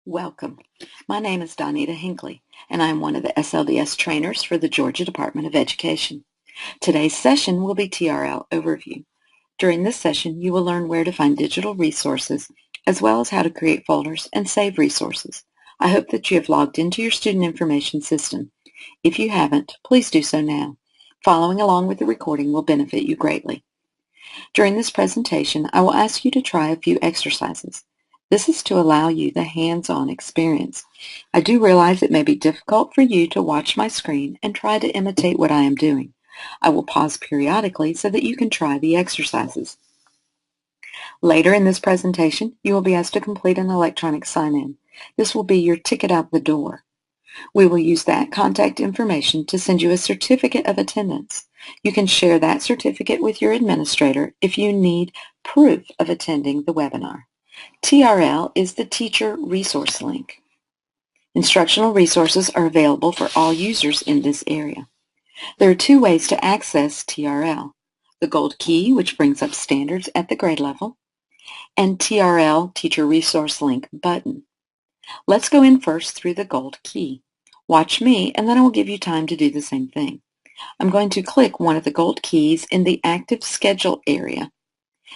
Welcome. My name is Donita Hinckley, and I am one of the SLDS trainers for the Georgia Department of Education. Today's session will be TRL Overview. During this session, you will learn where to find digital resources, as well as how to create folders and save resources. I hope that you have logged into your student information system. If you haven't, please do so now. Following along with the recording will benefit you greatly. During this presentation, I will ask you to try a few exercises. This is to allow you the hands-on experience. I do realize it may be difficult for you to watch my screen and try to imitate what I am doing. I will pause periodically so that you can try the exercises. Later in this presentation, you will be asked to complete an electronic sign-in. This will be your ticket out the door. We will use that contact information to send you a certificate of attendance. You can share that certificate with your administrator if you need proof of attending the webinar. TRL is the Teacher Resource Link. Instructional resources are available for all users in this area. There are two ways to access TRL: the gold key, which brings up standards at the grade level, and TRL Teacher Resource Link button. Let's go in first through the gold key. Watch me, and then I will give you time to do the same thing. I'm going to click one of the gold keys in the Active Schedule area,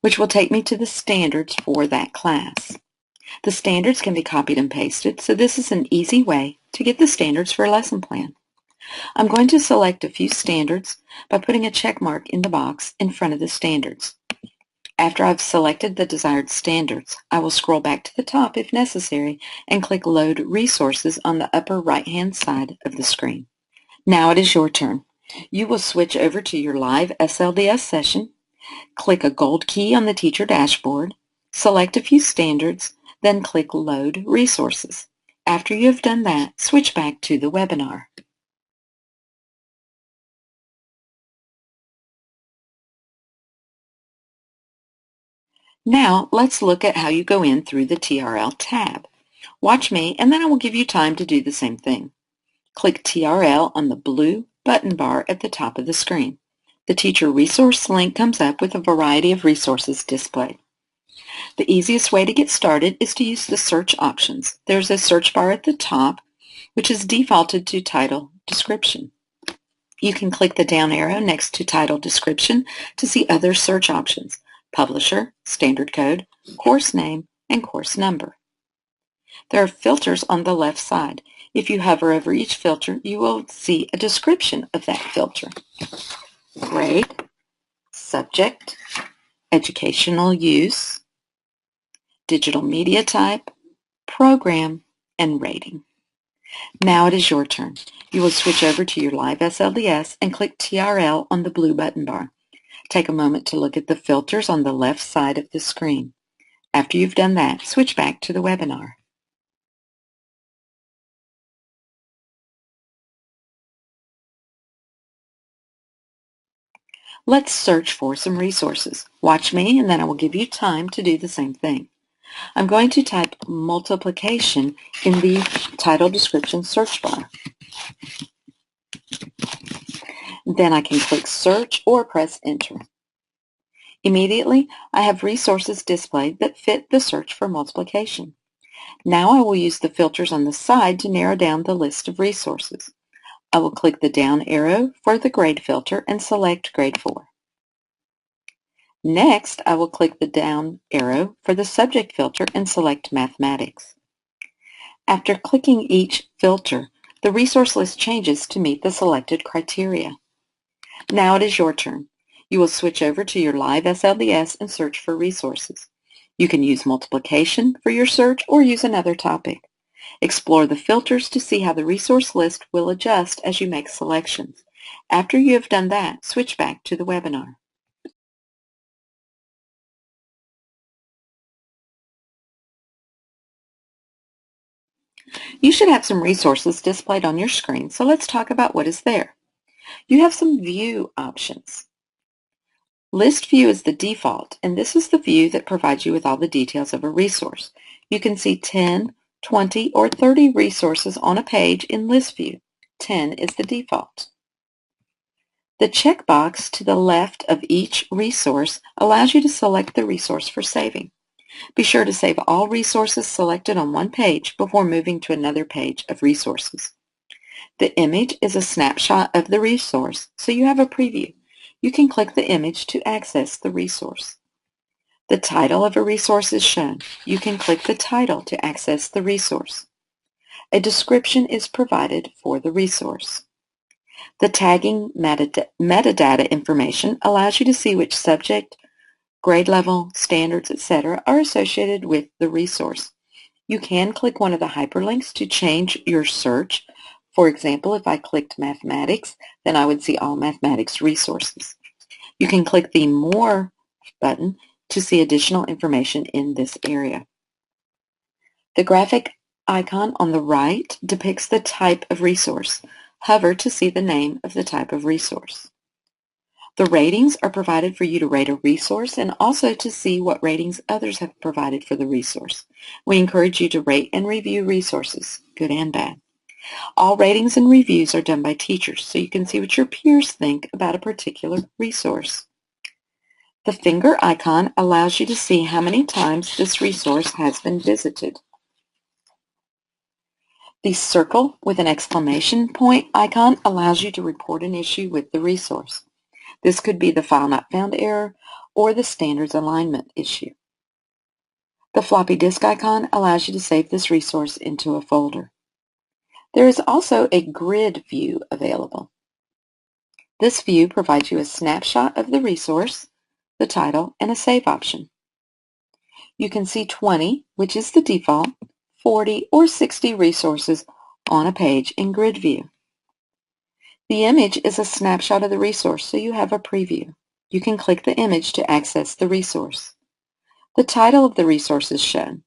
which will take me to the standards for that class. The standards can be copied and pasted, so this is an easy way to get the standards for a lesson plan. I'm going to select a few standards by putting a check mark in the box in front of the standards. After I've selected the desired standards, I will scroll back to the top if necessary and click Load Resources on the upper right-hand side of the screen. Now it is your turn. You will switch over to your live SLDS session, click a gold key on the teacher dashboard, select a few standards, then click Load Resources. After you have done that, switch back to the webinar. Now, let's look at how you go in through the TRL tab. Watch me, and then I will give you time to do the same thing. Click TRL on the blue button bar at the top of the screen. The Teacher Resource link comes up with a variety of resources displayed. The easiest way to get started is to use the search options. There's a search bar at the top, which is defaulted to Title Description. You can click the down arrow next to Title Description to see other search options: Publisher, Standard Code, Course Name, and Course Number. There are filters on the left side. If you hover over each filter, you will see a description of that filter: grade, subject, educational use, digital media type, program, and rating. Now it is your turn. You will switch over to your live SLDS and click TRL on the blue button bar. Take a moment to look at the filters on the left side of the screen. After you've done that, switch back to the webinar. Let's search for some resources. Watch me, and then I will give you time to do the same thing. I'm going to type multiplication in the title description search bar. Then I can click search or press enter. Immediately, I have resources displayed that fit the search for multiplication. Now I will use the filters on the side to narrow down the list of resources. I will click the down arrow for the grade filter and select grade 4. Next, I will click the down arrow for the subject filter and select mathematics. After clicking each filter, the resource list changes to meet the selected criteria. Now it is your turn. You will switch over to your live SLDS and search for resources. You can use multiplication for your search or use another topic. Explore the filters to see how the resource list will adjust as you make selections. After you have done that, switch back to the webinar. You should have some resources displayed on your screen, so let's talk about what is there. You have some view options. List view is the default, and this is the view that provides you with all the details of a resource. You can see 10, 20, or 30 resources on a page in list view. 10 is the default. The checkbox to the left of each resource allows you to select the resource for saving. Be sure to save all resources selected on one page before moving to another page of resources. The image is a snapshot of the resource, so you have a preview. You can click the image to access the resource. The title of a resource is shown. You can click the title to access the resource. A description is provided for the resource. The tagging metadata information allows you to see which subject, grade level, standards, etc. are associated with the resource. You can click one of the hyperlinks to change your search. For example, if I clicked mathematics, then I would see all mathematics resources. You can click the More button to see additional information in this area. The graphic icon on the right depicts the type of resource. Hover to see the name of the type of resource. The ratings are provided for you to rate a resource and also to see what ratings others have provided for the resource. We encourage you to rate and review resources, good and bad. All ratings and reviews are done by teachers, so you can see what your peers think about a particular resource. The finger icon allows you to see how many times this resource has been visited. The circle with an exclamation point icon allows you to report an issue with the resource. This could be the file not found error or the standards alignment issue. The floppy disk icon allows you to save this resource into a folder. There is also a grid view available. This view provides you a snapshot of the resource, the title, and a save option. You can see 20, which is the default, 40 or 60 resources on a page in grid view. The image is a snapshot of the resource, so you have a preview. You can click the image to access the resource. The title of the resource is shown.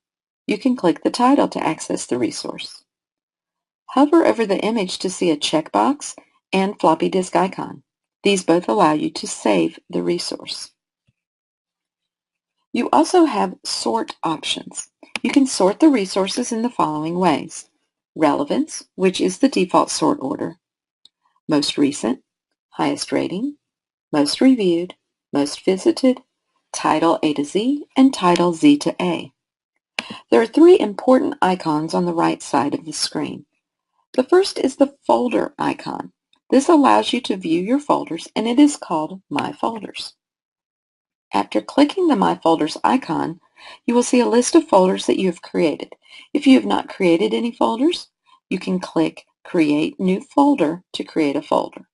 You can click the title to access the resource. Hover over the image to see a checkbox and floppy disk icon. These both allow you to save the resource. You also have sort options. You can sort the resources in the following ways. Relevance, which is the default sort order. Most recent, highest rating, most reviewed, most visited, title A to Z, and title Z to A. There are three important icons on the right side of the screen. The first is the folder icon. This allows you to view your folders, and it is called My Folders. After clicking the My Folders icon, you will see a list of folders that you have created. If you have not created any folders, you can click Create New Folder to create a folder.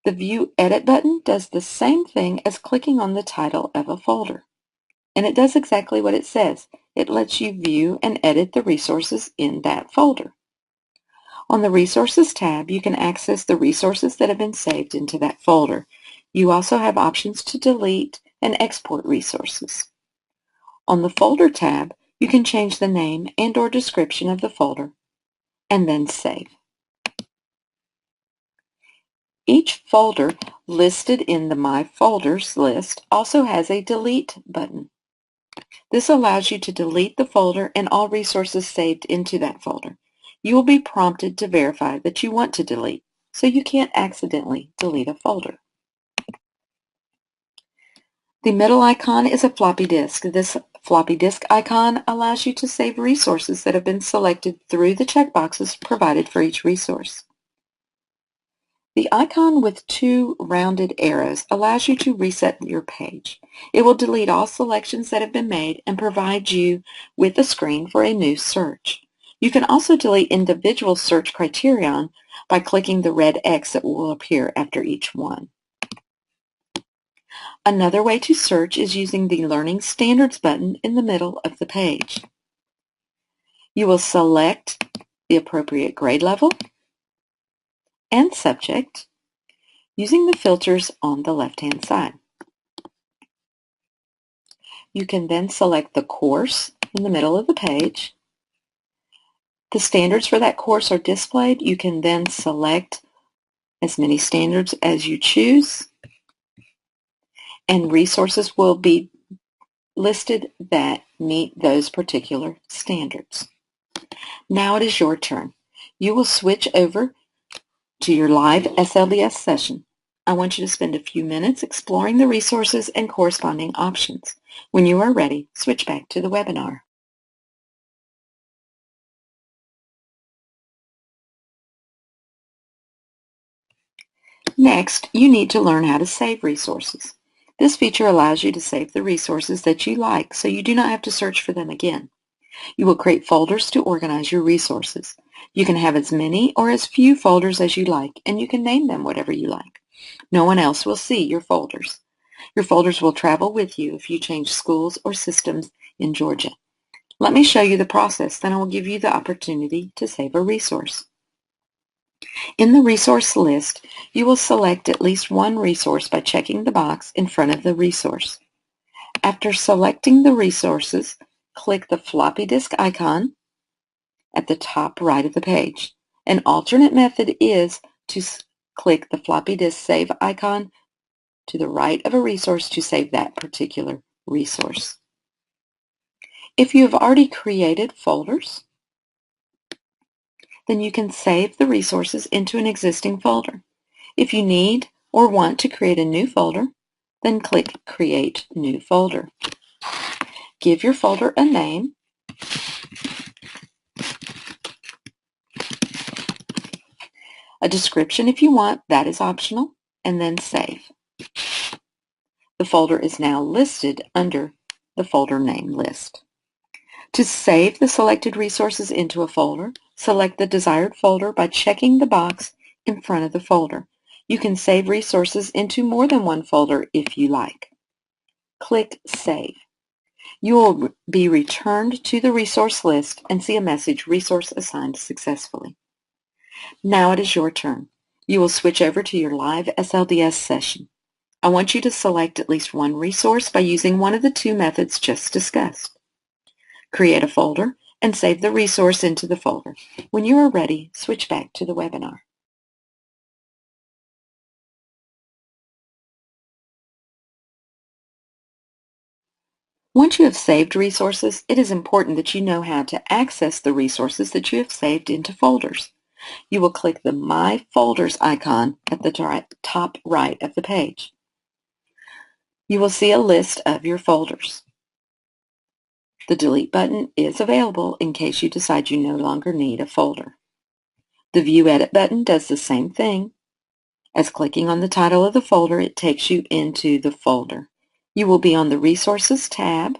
The View Edit button does the same thing as clicking on the title of a folder. And it does exactly what it says. It lets you view and edit the resources in that folder. On the Resources tab, you can access the resources that have been saved into that folder. You also have options to delete and export resources. On the Folder tab, you can change the name and/or description of the folder and then save. Each folder listed in the My Folders list also has a Delete button. This allows you to delete the folder and all resources saved into that folder. You will be prompted to verify that you want to delete, so you can't accidentally delete a folder. The middle icon is a floppy disk. This floppy disk icon allows you to save resources that have been selected through the checkboxes provided for each resource. The icon with two rounded arrows allows you to reset your page. It will delete all selections that have been made and provide you with a screen for a new search. You can also delete individual search criterion by clicking the red X that will appear after each one. Another way to search is using the Learning Standards button in the middle of the page. You will select the appropriate grade level and subject using the filters on the left-hand side. You can then select the course in the middle of the page. The standards for that course are displayed. You can then select as many standards as you choose, and resources will be listed that meet those particular standards. Now it is your turn. You will switch over to your live SLDS session. I want you to spend a few minutes exploring the resources and corresponding options. When you are ready, switch back to the webinar. Next, you need to learn how to save resources. This feature allows you to save the resources that you like so you do not have to search for them again. You will create folders to organize your resources. You can have as many or as few folders as you like, and you can name them whatever you like. No one else will see your folders. Your folders will travel with you if you change schools or systems in Georgia. Let me show you the process, then I will give you the opportunity to save a resource. In the resource list, you will select at least one resource by checking the box in front of the resource. After selecting the resources, click the floppy disk icon at the top right of the page. An alternate method is to click the floppy disk save icon to the right of a resource to save that particular resource. If you have already created folders, then you can save the resources into an existing folder. If you need or want to create a new folder, then click Create New Folder. Give your folder a name, a description if you want, that is optional, and then save. The folder is now listed under the folder name list. To save the selected resources into a folder, select the desired folder by checking the box in front of the folder. You can save resources into more than one folder if you like. Click Save. You will be returned to the resource list and see a message, Resource Assigned Successfully. Now it is your turn. You will switch over to your live SLDS session. I want you to select at least one resource by using one of the two methods just discussed. Create a folder and save the resource into the folder. When you are ready, switch back to the webinar. Once you have saved resources, it is important that you know how to access the resources that you have saved into folders. You will click the My Folders icon at the top right of the page. You will see a list of your folders. The Delete button is available in case you decide you no longer need a folder. The View Edit button does the same thing. As clicking on the title of the folder, it takes you into the folder. You will be on the Resources tab.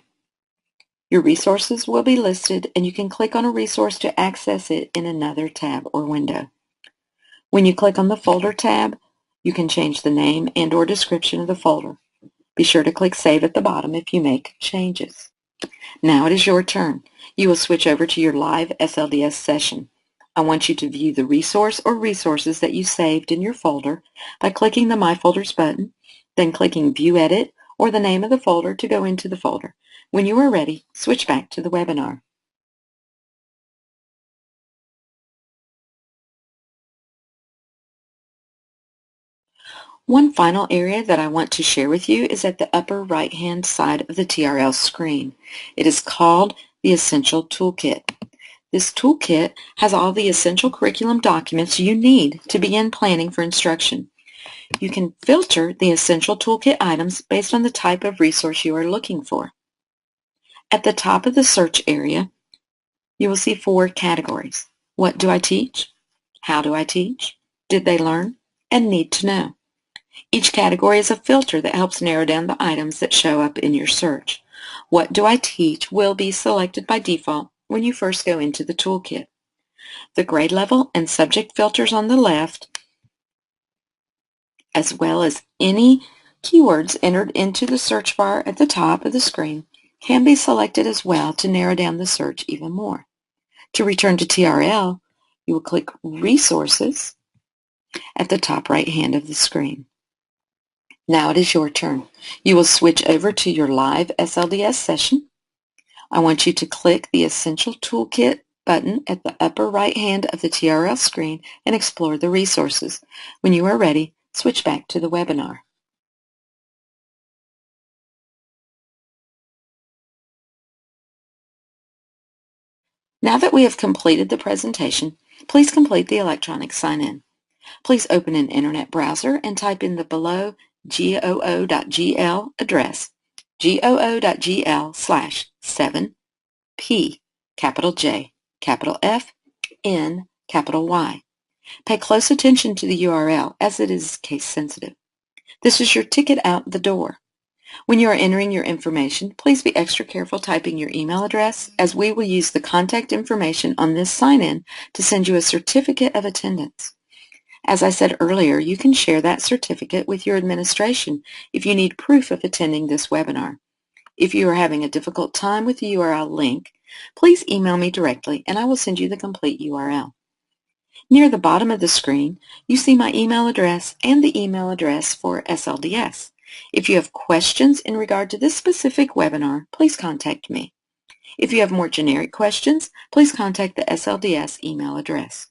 Your resources will be listed, and you can click on a resource to access it in another tab or window. When you click on the Folder tab, you can change the name and/or description of the folder. Be sure to click Save at the bottom if you make changes. Now it is your turn. You will switch over to your live SLDS session. I want you to view the resource or resources that you saved in your folder by clicking the My Folders button, then clicking View Edit or the name of the folder to go into the folder. When you are ready, switch back to the webinar. One final area that I want to share with you is at the upper right-hand side of the TRL screen. It is called the Essential Toolkit. This toolkit has all the essential curriculum documents you need to begin planning for instruction. You can filter the essential toolkit items based on the type of resource you are looking for. At the top of the search area, you will see 4 categories. What do I teach? How do I teach? Did they learn? And need to know. Each category is a filter that helps narrow down the items that show up in your search. What do I teach will be selected by default when you first go into the toolkit. The grade level and subject filters on the left, as well as any keywords entered into the search bar at the top of the screen, can be selected as well to narrow down the search even more. To return to TRL, you will click Resources at the top right hand of the screen. Now it is your turn. You will switch over to your live SLDS session. I want you to click the Essential Toolkit button at the upper right hand of the TRL screen and explore the resources. When you are ready, switch back to the webinar. Now that we have completed the presentation, please complete the electronic sign-in. Please open an internet browser and type in the below goo.gl address, goo.gl/7p, capital J, capital F, N, capital Y. Pay close attention to the URL as it is case sensitive. This is your ticket out the door. When you are entering your information, please be extra careful typing your email address, as we will use the contact information on this sign-in to send you a certificate of attendance. As I said earlier, you can share that certificate with your administration if you need proof of attending this webinar. If you are having a difficult time with the URL link, please email me directly and I will send you the complete URL. Near the bottom of the screen, you see my email address and the email address for SLDS. If you have questions in regard to this specific webinar, please contact me. If you have more generic questions, please contact the SLDS email address.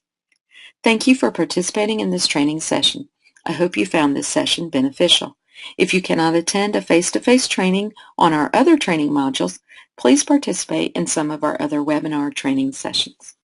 Thank you for participating in this training session. I hope you found this session beneficial. If you cannot attend a face-to-face training on our other training modules, please participate in some of our other webinar training sessions.